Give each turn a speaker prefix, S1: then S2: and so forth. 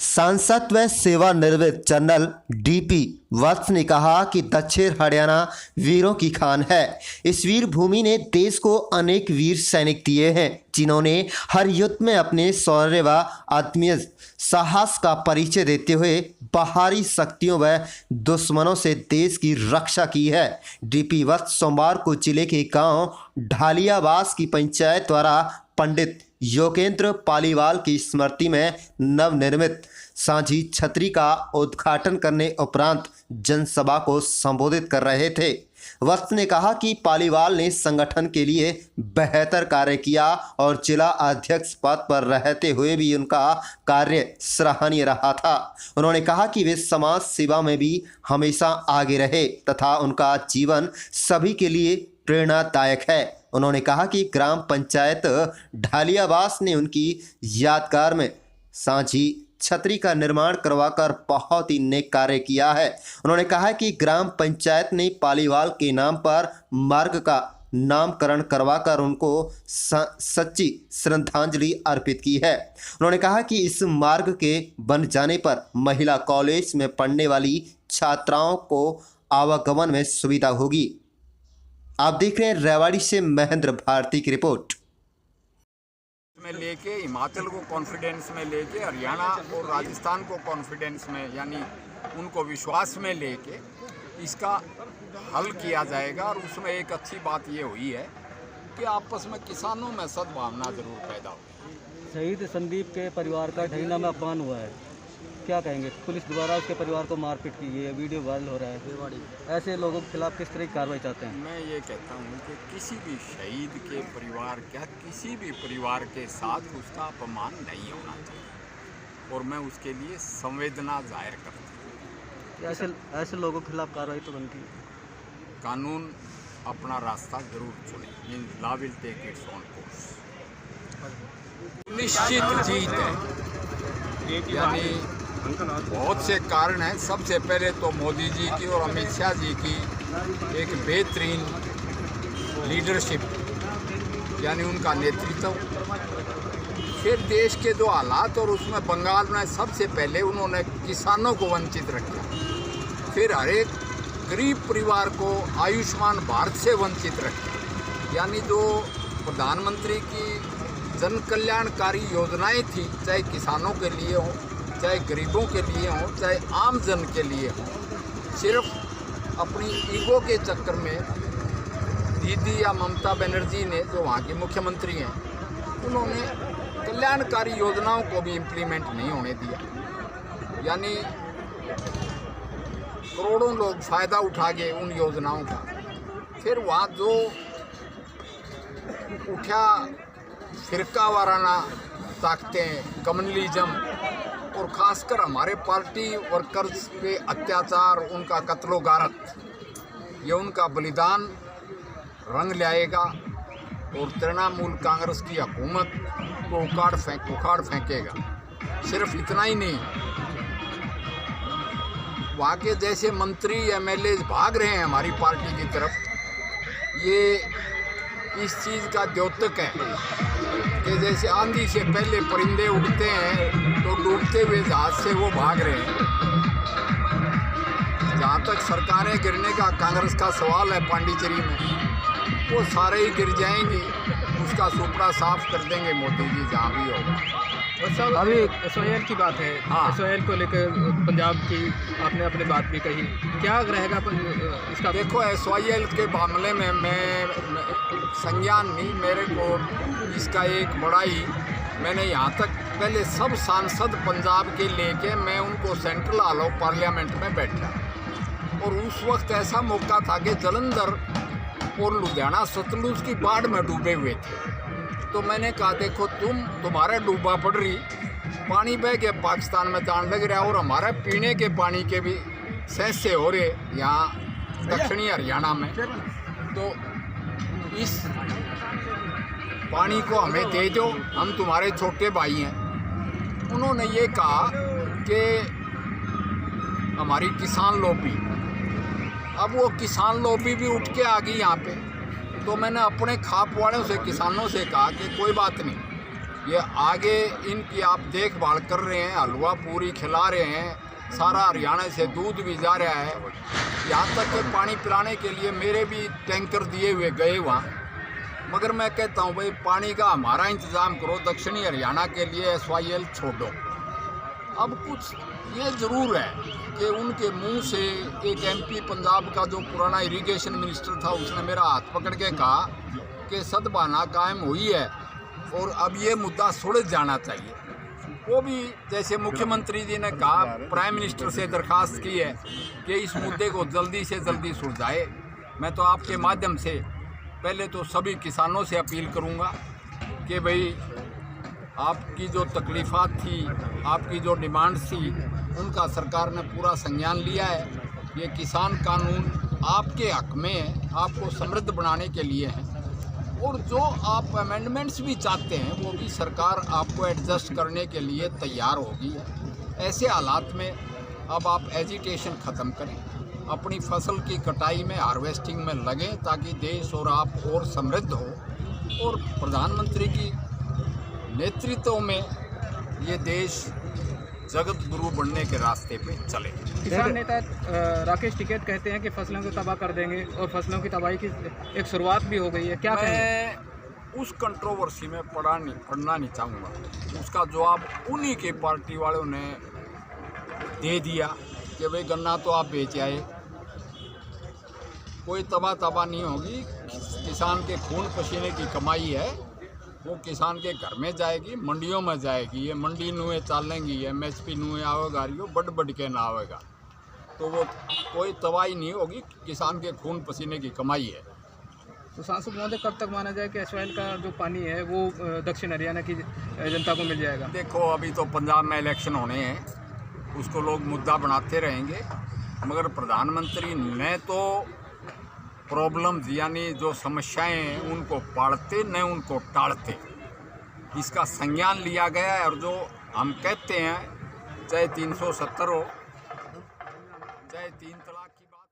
S1: सांसद व सेवानिवृत्त जनरल डीपी वत्स ने कहा कि दक्षिण हरियाणा वीरों की खान है। इस वीर भूमि ने देश को अनेक वीर सैनिक दिए हैं, जिन्होंने हर युद्ध में अपने शौर्य व आत्मीय साहस का परिचय देते हुए बाहरी शक्तियों व दुश्मनों से देश की रक्षा की है। डीपी वत्स सोमवार को जिले के गांव ढालियावास की पंचायत द्वारा पंडित योगेंद्र पालीवाल की स्मृति में नवनिर्मित सांझी छतरी का उद्घाटन करने उपरांत जनसभा को संबोधित कर रहे थे। वत्स ने कहा कि पालीवाल ने संगठन के लिए बेहतर कार्य किया और जिला अध्यक्ष पद पर रहते हुए भी उनका कार्य सराहनीय रहा था। उन्होंने कहा कि वे समाज सेवा में भी हमेशा आगे रहे तथा उनका जीवन सभी के लिए प्रेरणादायक है। उन्होंने कहा कि ग्राम पंचायत ढालियावास ने उनकी यादगार में सांझी छतरी का निर्माण करवाकर बहुत ही नेक कार्य किया है। उन्होंने कहा कि ग्राम पंचायत ने पालीवाल के नाम पर मार्ग का नामकरण करवाकर उनको सच्ची श्रद्धांजलि अर्पित की है। उन्होंने कहा कि इस मार्ग के बन जाने पर महिला कॉलेज में पढ़ने वाली छात्राओं को आवागमन में सुविधा होगी। आप देख रहे हैं रेवाड़ी से महेंद्र भारती की रिपोर्ट।
S2: में लेके हिमाचल को कॉन्फिडेंस में लेके हरियाणा और राजस्थान को कॉन्फिडेंस में यानी उनको विश्वास में लेके इसका हल किया जाएगा। और उसमें एक अच्छी बात ये हुई है कि आपस में किसानों में सद्भावना जरूर पैदा हुई।
S3: शहीद संदीप के परिवार का ढहीना में अपमान हुआ है, क्या कहेंगे? पुलिस द्वारा उसके परिवार को मारपीट की गई है, वीडियो वायरल हो रहा है। ऐसे लोगों के खिलाफ किस तरह की कार्रवाई चाहते हैं?
S2: मैं ये कहता हूँ कि किसी भी शहीद के परिवार क्या किसी भी परिवार के साथ उसका अपमान नहीं होना चाहिए और मैं उसके लिए संवेदना जाहिर करता हूँ।
S3: ऐसे लोगों के खिलाफ कार्रवाई तो बनती है।
S2: कानून अपना रास्ता जरूर चुने, law will take its own course. निश्चित जीत है, यानी बहुत से कारण हैं। सबसे पहले तो मोदी जी की और अमित शाह जी की एक बेहतरीन लीडरशिप यानी उनका नेतृत्व, फिर देश के जो हालात और उसमें बंगाल में सबसे पहले उन्होंने किसानों को वंचित रखा, फिर हर एक गरीब परिवार को आयुष्मान भारत से वंचित रखा। यानी जो प्रधानमंत्री की जन कल्याणकारी योजनाएं थी, चाहे किसानों के लिए हो, चाहे गरीबों के लिए हो, चाहे आम जन के लिए हो, सिर्फ अपनी ईगो के चक्कर में दीदी या ममता बनर्जी ने, जो वहाँ की मुख्यमंत्री हैं, उन्होंने कल्याणकारी योजनाओं को भी इम्प्लीमेंट नहीं होने दिया। यानी करोड़ों लोग फ़ायदा उठा गए उन योजनाओं का। फिर वहाँ जो उठा फिरका वाराना ताकतें, कम्युनलिज्म और ख़ासकर हमारे पार्टी वर्कर्स पे अत्याचार, उनका कत्लो गारत, ये उनका बलिदान रंग लाएगा और तृणमूल कांग्रेस की हुकूमत को उखाड़ फेंकेगा। सिर्फ इतना ही नहीं, वहाँ के जैसे मंत्री एमएलए भाग रहे हैं हमारी पार्टी की तरफ, ये इस चीज़ का द्योतक है कि जैसे आंधी से पहले परिंदे उड़ते हैं तो डूबते हुए जहाज से वो भाग रहे हैं। जहाँ तक सरकारें गिरने का कांग्रेस का सवाल है पांडिचेरी में, वो सारे ही गिर जाएंगी, उसका सुपड़ा साफ कर देंगे मोदी जी जहाँ भी होगा।
S4: अभी एसवाईएल की बात है।
S2: हाँ,
S4: एसवाईएल को लेकर पंजाब की आपने अपनी बात भी कही, क्या रहेगा इसका?
S2: देखो, एसवाईएल के मामले में मैं संज्ञान नहीं, मेरे को इसका एक बड़ा ही, मैंने यहाँ तक पहले सब सांसद पंजाब के लेके मैं उनको सेंट्रल हॉल ऑफ पार्लियामेंट में बैठा और उस वक्त ऐसा मौका था कि जालंधर और लुधियाना सतलुज की बाढ़ में डूबे हुए थे। तो मैंने कहा देखो, तुम्हारा डूबा पड़ रही, पानी बह के पाकिस्तान में जान लग रहा है और हमारे पीने के पानी के भी सहसे हो रहे यहाँ दक्षिणी हरियाणा में, तो इस पानी को हमें दे दो, हम तुम्हारे छोटे भाई हैं। उन्होंने ये कहा कि हमारी किसान लॉबी, अब वो किसान लॉबी भी उठ के आ गई यहाँ पे। तो मैंने अपने खाप वालों से, किसानों से कहा कि कोई बात नहीं, ये आगे इनकी आप देखभाल कर रहे हैं, हलवा पूरी खिला रहे हैं, सारा हरियाणा से दूध भी जा रहा है, यहाँ तक कि पानी पिलाने के लिए मेरे भी टैंकर दिए हुए गए वहाँ। मगर मैं कहता हूँ भाई पानी का हमारा इंतज़ाम करो, दक्षिणी हरियाणा के लिए SYL छोड़ो। अब कुछ ये ज़रूर है कि उनके मुंह से एक MP पंजाब का जो पुराना इरिगेशन मिनिस्टर था, उसने मेरा हाथ पकड़ के कहा कि सद्भावना कायम हुई है और अब ये मुद्दा सुलझ जाना चाहिए। वो भी जैसे मुख्यमंत्री जी ने कहा, प्राइम मिनिस्टर से दरख्वास्त की है कि इस मुद्दे को जल्दी से जल्दी सुलझाए। मैं तो आपके माध्यम से पहले तो सभी किसानों से अपील करूंगा कि भाई आपकी जो तकलीफ़ात थी, आपकी जो डिमांड्स थी, उनका सरकार ने पूरा संज्ञान लिया है। ये किसान कानून आपके हक में है, आपको समृद्ध बनाने के लिए है, और जो आप अमेंडमेंट्स भी चाहते हैं वो भी सरकार आपको एडजस्ट करने के लिए तैयार होगी। ऐसे हालात में अब आप एजिटेशन ख़त्म करें, अपनी फसल की कटाई में, हार्वेस्टिंग में लगें, ताकि देश और आप और समृद्ध हो और प्रधानमंत्री की नेतृत्व में ये देश जगत गुरु बनने के रास्ते पे चले।
S4: किसान नेता राकेश टिकैत कहते हैं कि फसलों को तबाह कर देंगे और फसलों की तबाही की एक शुरुआत भी हो गई है, क्या कहेंगे?
S2: मैं उस कंट्रोवर्सी में पढ़ना नहीं चाहूँगा। उसका जवाब उन्हीं के पार्टी वालों ने दे दिया कि भाई गन्ना तो आप बेच आए, कोई तबाह नहीं होगी। किसान के खून पसीने की कमाई है, वो किसान के घर में जाएगी, मंडियों में जाएगी। ये मंडी नुए चालेंगी, MSP नुए आवेगा, यो बढ़ के ना आवेगा, तो वो कोई तबाही नहीं होगी। किसान के खून पसीने की कमाई है।
S4: तो सांसद महोदय, कब तक माना जाए कि SYL का जो पानी है वो दक्षिण हरियाणा की जनता को मिल जाएगा?
S2: देखो, अभी तो पंजाब में इलेक्शन होने हैं, उसको लोग मुद्दा बनाते रहेंगे, मगर प्रधानमंत्री ने तो प्रॉब्लम्स यानी जो समस्याएं हैं उनको पालते न उनको टालते, इसका संज्ञान लिया गया है। और जो हम कहते हैं, चाहे 370 हो, चाहे 3 तलाक